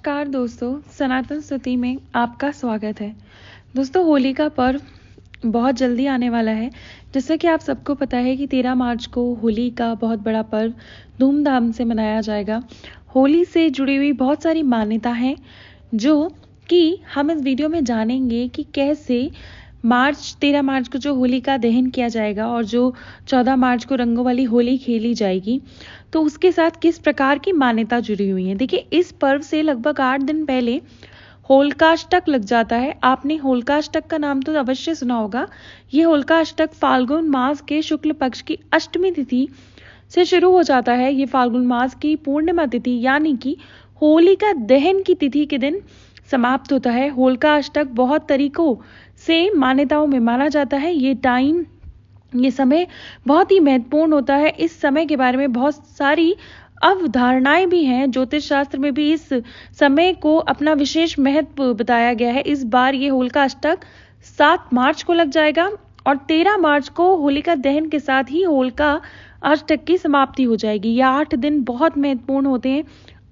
नमस्कार दोस्तों, सनातन स्तुति में आपका स्वागत है। दोस्तों, होली का पर्व बहुत जल्दी आने वाला है। जैसे कि आप सबको पता है कि 13 मार्च को होली का बहुत बड़ा पर्व धूमधाम से मनाया जाएगा। होली से जुड़ी हुई बहुत सारी मान्यता हैं जो कि हम इस वीडियो में जानेंगे कि कैसे 13 मार्च को जो होली का दहन किया जाएगा और जो 14 मार्च को रंगों वाली होली खेली जाएगी, तो उसके साथ किस प्रकार की मान्यता जुड़ी हुई है। देखिए, इस पर्व से लगभग 8 दिन पहले होलिकाष्टक लग जाता है। आपने होलिकाष्टक का नाम तो अवश्य सुना होगा। ये होलिकाष्टक फाल्गुन मास के शुक्ल पक्ष की अष्टमी तिथि से शुरू हो जाता है। ये फाल्गुन मास की पूर्णिमा तिथि यानी कि होलिका दहन की तिथि के दिन समाप्त होता है। होलिकाष्टक बहुत तरीकों से मान्यताओं में माना जाता है। ये समय बहुत ही महत्वपूर्ण होता है। इस समय के बारे में बहुत सारी अवधारणाएं भी हैं। ज्योतिष शास्त्र में भी इस समय को अपना विशेष महत्व बताया गया है। इस बार ये होलिकाष्टक 7 मार्च को लग जाएगा और 13 मार्च को होलिका दहन के साथ ही होलिका अष्टक की समाप्ति हो जाएगी। ये 8 दिन बहुत महत्वपूर्ण होते हैं।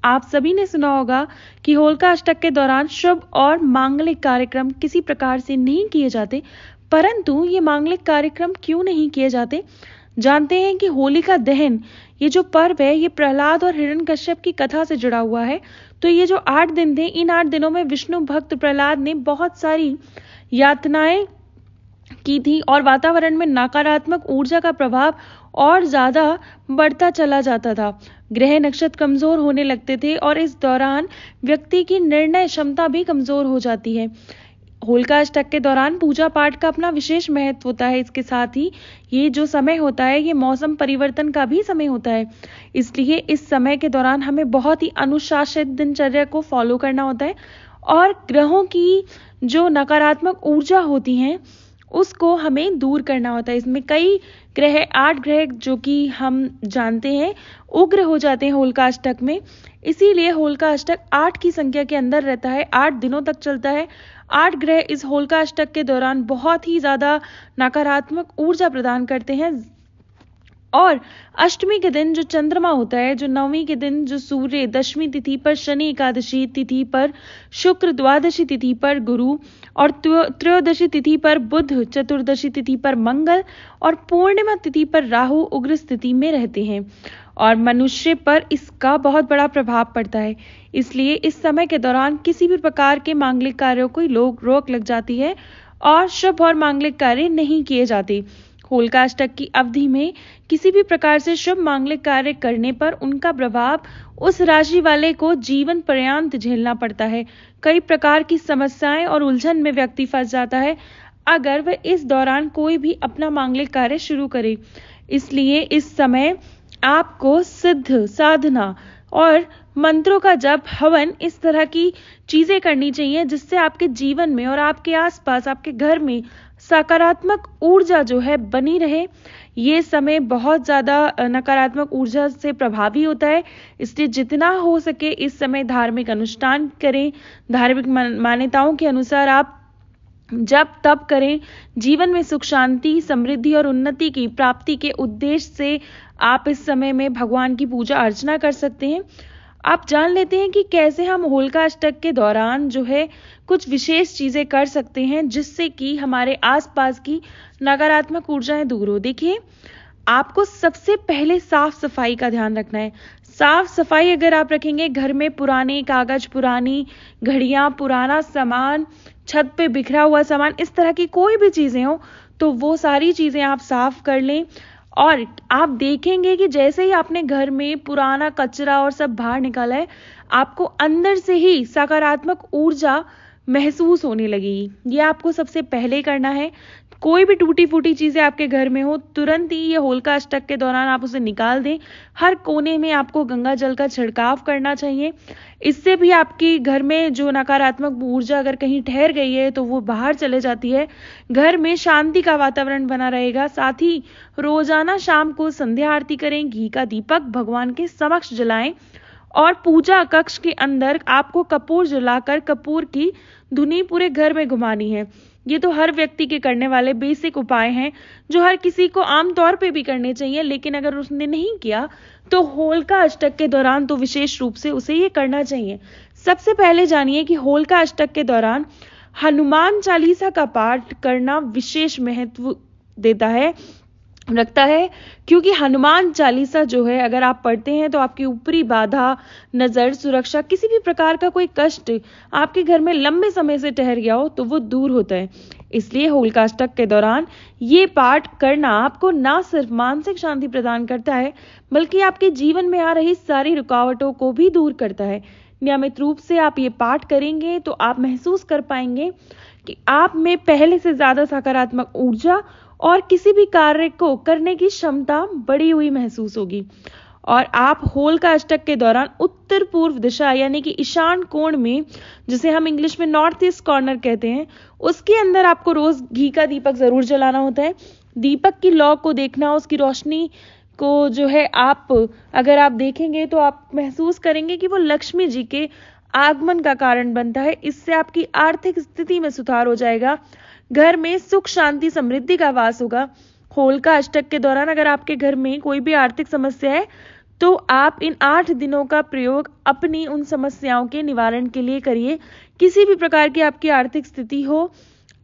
आप सभी ने सुना होगा कि होलिका अष्टक के दौरान शुभ और मांगलिक कार्यक्रम किसी प्रकार से नहीं किए जाते। परंतु ये मांगलिक कार्यक्रम क्यों नहीं किए जाते? जानते हैं कि होलिका दहन ये जो पर्व है, ये प्रहलाद और हिरण्यकश्यप की कथा से जुड़ा हुआ है। तो ये जो 8 दिन थे, इन 8 दिनों में विष्णु भक्त प्रहलाद ने बहुत सारी यातनाएं की थी और वातावरण में नकारात्मक ऊर्जा का प्रभाव और ज्यादा बढ़ता चला जाता था। ग्रह नक्षत्र कमजोर होने लगते थे और इस दौरान व्यक्ति की निर्णय क्षमता भी कमजोर हो जाती है। होलिका अष्टक के दौरान पूजा पाठ का अपना विशेष महत्व होता है। इसके साथ ही ये जो समय होता है, ये मौसम परिवर्तन का भी समय होता है। इसलिए इस समय के दौरान हमें बहुत ही अनुशासित दिनचर्या को फॉलो करना होता है और ग्रहों की जो नकारात्मक ऊर्जा होती हैं उसको हमें दूर करना होता है। इसमें कई ग्रह 8 ग्रह जो कि हम जानते हैं उग्र हो जाते हैं होलिका अष्टक में। इसीलिए होलिका अष्टक 8 की संख्या के अंदर रहता है, 8 दिनों तक चलता है। 8 ग्रह इस होलिका अष्टक के दौरान बहुत ही ज्यादा नकारात्मक ऊर्जा प्रदान करते हैं। और अष्टमी के दिन जो चंद्रमा होता है, जो नवमी के दिन जो सूर्य, दशमी तिथि पर शनि, एकादशी तिथि पर शुक्र, द्वादशी तिथि पर गुरु और त्रयोदशी तिथि पर बुध, चतुर्दशी तिथि पर मंगल और पूर्णिमा तिथि पर राहु उग्र स्थिति में रहते हैं और मनुष्य पर इसका बहुत बड़ा प्रभाव पड़ता है। इसलिए इस समय के दौरान किसी भी प्रकार के मांगलिक कार्यों को रोक लग जाती है और शुभ और मांगलिक कार्य नहीं किए जाते। होलिका अष्टक की अवधि में किसी भी प्रकार से शुभ मांगलिक कार्य करने पर उनका प्रभाव उस राशि वाले को जीवन पर्यंत झेलना पड़ता है। कई प्रकार की समस्याएं और उलझन में व्यक्ति फंस जाता है अगर वह इस दौरान कोई भी अपना मांगलिक कार्य शुरू करे। इसलिए इस समय आपको सिद्ध साधना और मंत्रों का जप, हवन, इस तरह की चीजें करनी चाहिए जिससे आपके जीवन में और आपके आसपास, आपके घर में सकारात्मक ऊर्जा जो है बनी रहे। ये समय बहुत ज्यादा नकारात्मक ऊर्जा से प्रभावी होता है। इसलिए जितना हो सके इस समय धार्मिक अनुष्ठान करें। धार्मिक मान्यताओं के अनुसार आप जब तब करें। जीवन में सुख, शांति, समृद्धि और उन्नति की प्राप्ति के उद्देश्य से आप इस समय में भगवान की पूजा अर्चना कर सकते हैं। आप जान लेते हैं कि कैसे हम होलिका अष्टक के दौरान जो है कुछ विशेष चीजें कर सकते हैं जिससे कि हमारे आसपास की नकारात्मक ऊर्जाएं दूर हो। देखिए, आपको सबसे पहले साफ सफाई का ध्यान रखना है। साफ सफाई अगर आप रखेंगे, घर में पुराने कागज, पुरानी घड़ियां, पुराना सामान, छत पे बिखरा हुआ सामान, इस तरह की कोई भी चीजें हो तो वो सारी चीजें आप साफ कर लें। और आप देखेंगे कि जैसे ही आपने घर में पुराना कचरा और सब बाहर निकाला है, आपको अंदर से ही सकारात्मक ऊर्जा महसूस होने लगेगी। ये आपको सबसे पहले करना है। कोई भी टूटी फूटी चीजें आपके घर में हो, तुरंत ही ये होलिका अष्टक के दौरान आप उसे निकाल दें। हर कोने में आपको गंगा जल का छिड़काव करना चाहिए। इससे भी आपकी घर में जो नकारात्मक ऊर्जा अगर कहीं ठहर गई है तो वो बाहर चले जाती है। घर में शांति का वातावरण बना रहेगा। साथ ही रोजाना शाम को संध्या आरती करें, घी का दीपक भगवान के समक्ष जलाएं और पूजा कक्ष के अंदर आपको कपूर जलाकर कपूर की धुनी पूरे घर में घुमानी है। ये तो हर व्यक्ति के करने वाले बेसिक उपाय हैं जो हर किसी को आमतौर पे भी करने चाहिए, लेकिन अगर उसने नहीं किया तो होलिका अष्टक के दौरान तो विशेष रूप से उसे ये करना चाहिए। सबसे पहले जानिए कि होलिका अष्टक के दौरान हनुमान चालीसा का पाठ करना विशेष महत्व रखता है, क्योंकि हनुमान चालीसा जो है अगर आप पढ़ते हैं तो आपकी ऊपरी बाधा, नजर, सुरक्षा, किसी भी प्रकार का कोई कष्ट आपके घर में लंबे समय से ठहर गया हो तो वो दूर होता है। इसलिए होलिकाष्टक के दौरान ये पाठ करना आपको ना सिर्फ मानसिक शांति प्रदान करता है बल्कि आपके जीवन में आ रही सारी रुकावटों को भी दूर करता है। नियमित रूप से आप ये पाठ करेंगे तो आप महसूस कर पाएंगे कि आप में पहले से ज्यादा सकारात्मक ऊर्जा और किसी भी कार्य को करने की क्षमता बढ़ी हुई महसूस होगी। और आप होलिका अष्टक के दौरान उत्तर पूर्व दिशा यानी कि ईशान कोण में, जिसे हम इंग्लिश में नॉर्थ ईस्ट कॉर्नर कहते हैं, उसके अंदर आपको रोज घी का दीपक जरूर जलाना होता है। दीपक की लौ को देखना, उसकी रोशनी को जो है अगर आप देखेंगे तो आप महसूस करेंगे कि वो लक्ष्मी जी के आगमन का कारण बनता है। इससे आपकी आर्थिक स्थिति में सुधार हो जाएगा, घर में सुख, शांति, समृद्धि का वास होगा। होलिका अष्टक के दौरान अगर आपके घर में कोई भी आर्थिक समस्या है तो आप इन 8 दिनों का प्रयोग अपनी उन समस्याओं के निवारण के लिए करिए। किसी भी प्रकार की आपकी आर्थिक स्थिति हो,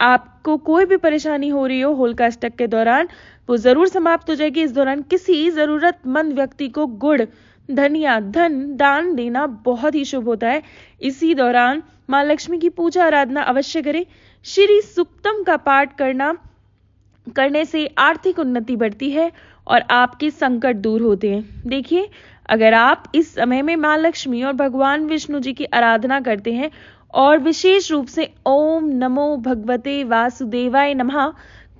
आपको कोई भी परेशानी हो रही हो होलिका अष्टक के दौरान, वो जरूर समाप्त हो जाएगी। इस दौरान किसी जरूरतमंद व्यक्ति को गुड़, धनिया, धन दान देना बहुत ही शुभ होता है। इसी दौरान माँ लक्ष्मी की पूजा आराधना अवश्य करें। श्री सूक्तम का पाठ करने से आर्थिक उन्नति बढ़ती है और आपके संकट दूर होते हैं। देखिए, अगर आप इस समय में माँ लक्ष्मी और भगवान विष्णु जी की आराधना करते हैं और विशेष रूप से ओम नमो भगवते वासुदेवाय नमः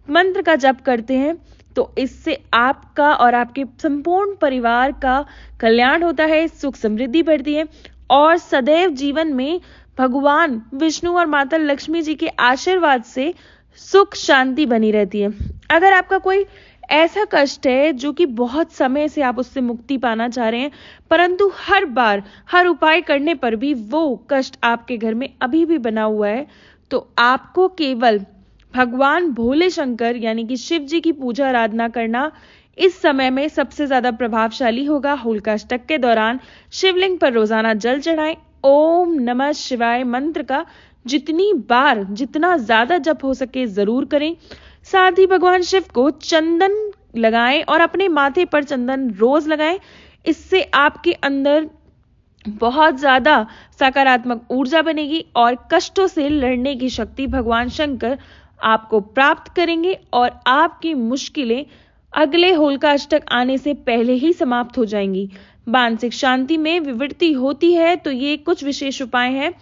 मंत्र का जप करते हैं तो इससे आपका और आपके संपूर्ण परिवार का कल्याण होता है, सुख समृद्धि बढ़ती है और सदैव जीवन में भगवान विष्णु और माता लक्ष्मी जी के आशीर्वाद से सुख शांति बनी रहती है। अगर आपका कोई ऐसा कष्ट है जो कि बहुत समय से आप उससे मुक्ति पाना चाह रहे हैं, परंतु हर बार हर उपाय करने पर भी वो कष्ट आपके घर में अभी भी बना हुआ है, तो आपको केवल भगवान भोले शंकर यानी कि शिव जी की पूजा आराधना करना इस समय में सबसे ज्यादा प्रभावशाली होगा। होलिकाष्टक के दौरान शिवलिंग पर रोजाना जल चढ़ाएं। ओम नमः शिवाय मंत्र का जितना ज्यादा जप हो सके जरूर करें। साथ ही भगवान शिव को चंदन लगाएं और अपने माथे पर चंदन रोज लगाएं। इससे आपके अंदर बहुत ज्यादा सकारात्मक ऊर्जा बनेगी और कष्टों से लड़ने की शक्ति भगवान शंकर आपको प्राप्त करेंगे और आपकी मुश्किलें अगले होलिकाष्टक आने से पहले ही समाप्त हो जाएंगी। मानसिक शांति में विवृद्धि होती है तो ये कुछ विशेष उपाय हैं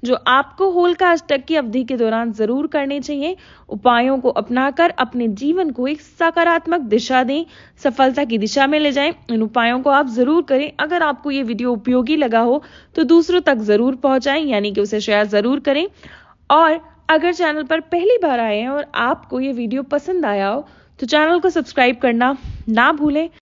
जो आपको होलिकाष्टक की अवधि के दौरान जरूर करने चाहिए। उपायों को अपनाकर अपने जीवन को एक सकारात्मक दिशा दें, सफलता की दिशा में ले जाएं। इन उपायों को आप जरूर करें। अगर आपको ये वीडियो उपयोगी लगा हो तो दूसरों तक जरूर पहुंचाएं, यानी कि उसे शेयर जरूर करें। और अगर चैनल पर पहली बार आए हैं और आपको ये वीडियो पसंद आया हो तो चैनल को सब्सक्राइब करना ना भूलें।